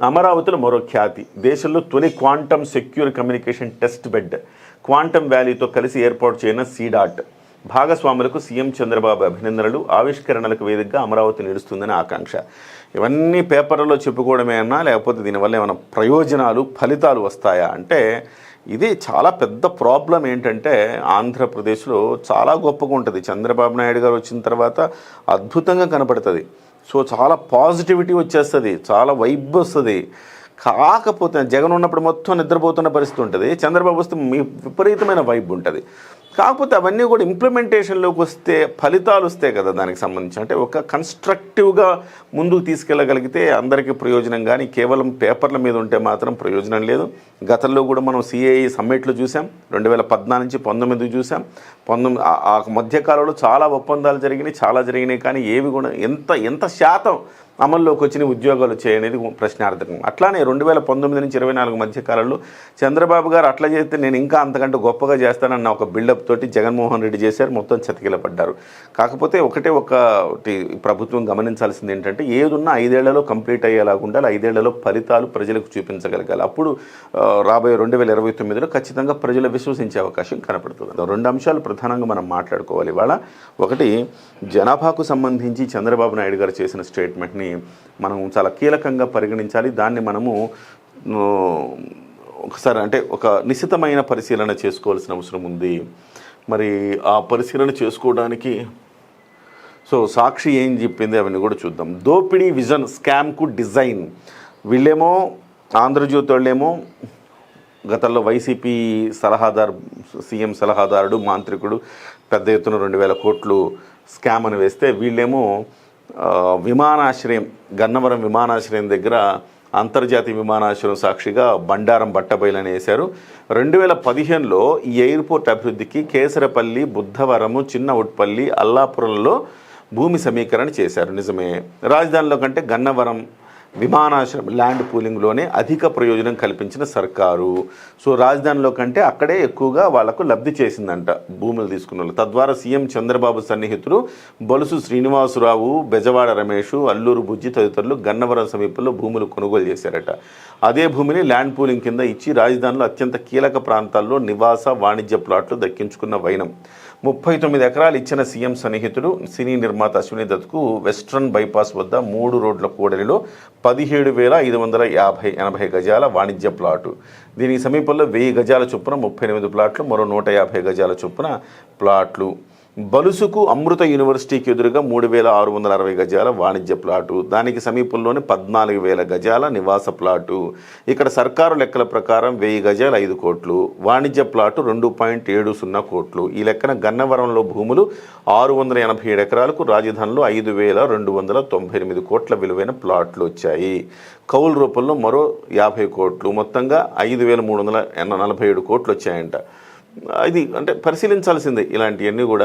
అమరావతిలో మరో ఖ్యాతి. దేశంలో తొలి quantum secure communication test bed quantum వ్యాలీతో కలిసి ఏర్పాటు చేయన సీడాట్ భాగస్వాములకు సీఎం చంద్రబాబు అభినందనలు. ఆవిష్కరణలకు వేదికగా అమరావతి నిలుస్తుందని ఆకాంక్ష. ఇవన్నీ పేపర్లలో చెప్పుకోవడమే అన్నా, లేకపోతే దీనివల్ల ఏమైనా ప్రయోజనాలు ఫలితాలు వస్తాయా అంటే, ఇది చాలా పెద్ద ప్రాబ్లం. ఏంటంటే ఆంధ్రప్రదేశ్లో చాలా గొప్పగా ఉంటుంది. చంద్రబాబు నాయుడు గారు వచ్చిన తర్వాత అద్భుతంగా కనపడుతుంది. సో చాలా పాజిటివిటీ వచ్చేస్తుంది, చాలా వైబ్ వస్తుంది. కాకపోతే జగన్ ఉన్నప్పుడు మొత్తం నిద్రపోతున్న పరిస్థితి ఉంటుంది, చంద్రబాబు వస్తే విపరీతమైన వైబ్ ఉంటుంది. కాకపోతే అవన్నీ కూడా ఇంప్లిమెంటేషన్లోకి వస్తే ఫలితాలు వస్తాయి కదా దానికి సంబంధించి. అంటే ఒక కన్స్ట్రక్టివ్గా ముందుకు తీసుకెళ్ళగలిగితే అందరికీ ప్రయోజనం, కానీ కేవలం పేపర్ల మీద ఉంటే మాత్రం ప్రయోజనం లేదు. గతంలో కూడా మనం సిఐఈ సమ్మిట్లు చూసాం, 2014 నుంచి 19 చూసాం. ఆ మధ్యకాలంలో చాలా ఒప్పందాలు జరిగినాయి, కానీ ఏవి కూడా ఎంత శాతం అమల్లోకి వచ్చిన ఉద్యోగాలు వచ్చాయనేది ప్రశ్నార్థకం. అట్లానే 2019 నుంచి 24 మధ్య కాలంలో చంద్రబాబు గారు అట్లా చేస్తే నేను ఇంకా అంతకంటే గొప్పగా చేస్తానన్న ఒక బిల్డప్ తోటి జగన్మోహన్ రెడ్డి చేశారు, మొత్తం చతికిలపడ్డారు. కాకపోతే ఒకటి ప్రభుత్వం గమనించాల్సింది ఏంటంటే, ఏదున్నా 5 ఏళ్లలో కంప్లీట్ అయ్యేలాగా ఉండాలి, 5 ఏళ్లలో ఫలితాలు ప్రజలకు చూపించగలగాలి. అప్పుడు రాబోయే 2029లో ఖచ్చితంగా ప్రజలు విశ్వసించే అవకాశం కనపడుతుంది. 2 అంశాలు ప్రధానంగా మనం మాట్లాడుకోవాలి ఇవాళ. ఒకటి, జనాభాకు సంబంధించి చంద్రబాబు నాయుడు గారు చేసిన స్టేట్మెంట్ని మనం చాలా కీలకంగా పరిగణించాలి. దాన్ని మనము ఒకసారి అంటే ఒక నిశితమైన పరిశీలన చేసుకోవాల్సిన అవసరం ఉంది. మరి ఆ పరిశీలన చేసుకోవడానికి సాక్షి ఏం చెప్పింది అవన్నీ కూడా చూద్దాం. దోపిడీ విజన్ స్కామ్కు డిజైన్. వీళ్ళేమో ఆంధ్రజ్యోతి వాళ్ళేమో గతంలో వైసీపీ సీఎం సలహాదారుడు, మాంత్రికుడు పెద్ద ఎత్తున 2000 కోట్లు స్కామ్ అని వేస్తే, వీళ్ళేమో విమానాశ్రయం, గన్నవరం విమానాశ్రయం దగ్గర అంతర్జాతీయ విమానాశ్రయం సాక్షిగా బండారం బట్టబయలని వేశారు. 2015లో ఈ ఎయిర్పోర్ట్ అభివృద్ధికి కేసరపల్లి, బుద్ధవరము, చిన్న ఉట్పల్లి, అల్లాపురంలో భూమి సమీకరణ చేశారు. నిజమే. రాజధానిలో కంటే గన్నవరం విమానాశ్రయం ల్యాండ్ పూలింగ్లోనే అధిక ప్రయోజనం కల్పించిన సర్కారు. రాజధానిలో కంటే అక్కడే ఎక్కువగా వాళ్లకు లబ్ధి చేసిందంట భూములు తీసుకున్న వాళ్ళు. తద్వారా సీఎం చంద్రబాబు సన్నిహితులు బొలుసు శ్రీనివాసరావు, బెజవాడ రమేష్, అల్లూరు బుజ్జి తదితరులు గన్నవరం సమీపంలో భూములు కొనుగోలు చేశారట. అదే భూమిని ల్యాండ్ పూలింగ్ కింద ఇచ్చి రాజధానిలో అత్యంత కీలక ప్రాంతాల్లో నివాస, వాణిజ్య ప్లాట్లు దక్కించుకున్న వైనం. 39 ఎకరాలు ఇచ్చిన సీఎం సన్నిహితుడు సినీ నిర్మాత అశ్విని దత్కు వెస్ట్రన్ బైపాస్ వద్ద 3 రోడ్ల కూడలిలో 17,580 గజాల వాణిజ్య ప్లాటు. దీనికి సమీపంలో 1000 గజాల చొప్పున 38 ప్లాట్లు, మరో 150 గజాల చొప్పున ప్లాట్లు. బలుసుకు అమృత యూనివర్సిటీకి ఎదురుగా 3,660 గజాల వాణిజ్య ప్లాటు. దానికి సమీపంలోనే 14,000 గజాల నివాస ప్లాటు. ఇక్కడ సర్కారు లెక్కల ప్రకారం 1000 గజాలు 5 కోట్లు, వాణిజ్య ప్లాటు 2.70 కోట్లు. ఈ లెక్కన గన్నవరంలో భూములు 687 ఎకరాలకు, రాజధానిలో 5,298 కోట్ల విలువైన ప్లాట్లు వచ్చాయి. కౌలు రూపంలో మరో 50 కోట్లు, మొత్తంగా 5,347 కోట్లు వచ్చాయంట. ఇది అంటే పరిశీలించాల్సిందే ఇలాంటివన్నీ కూడా.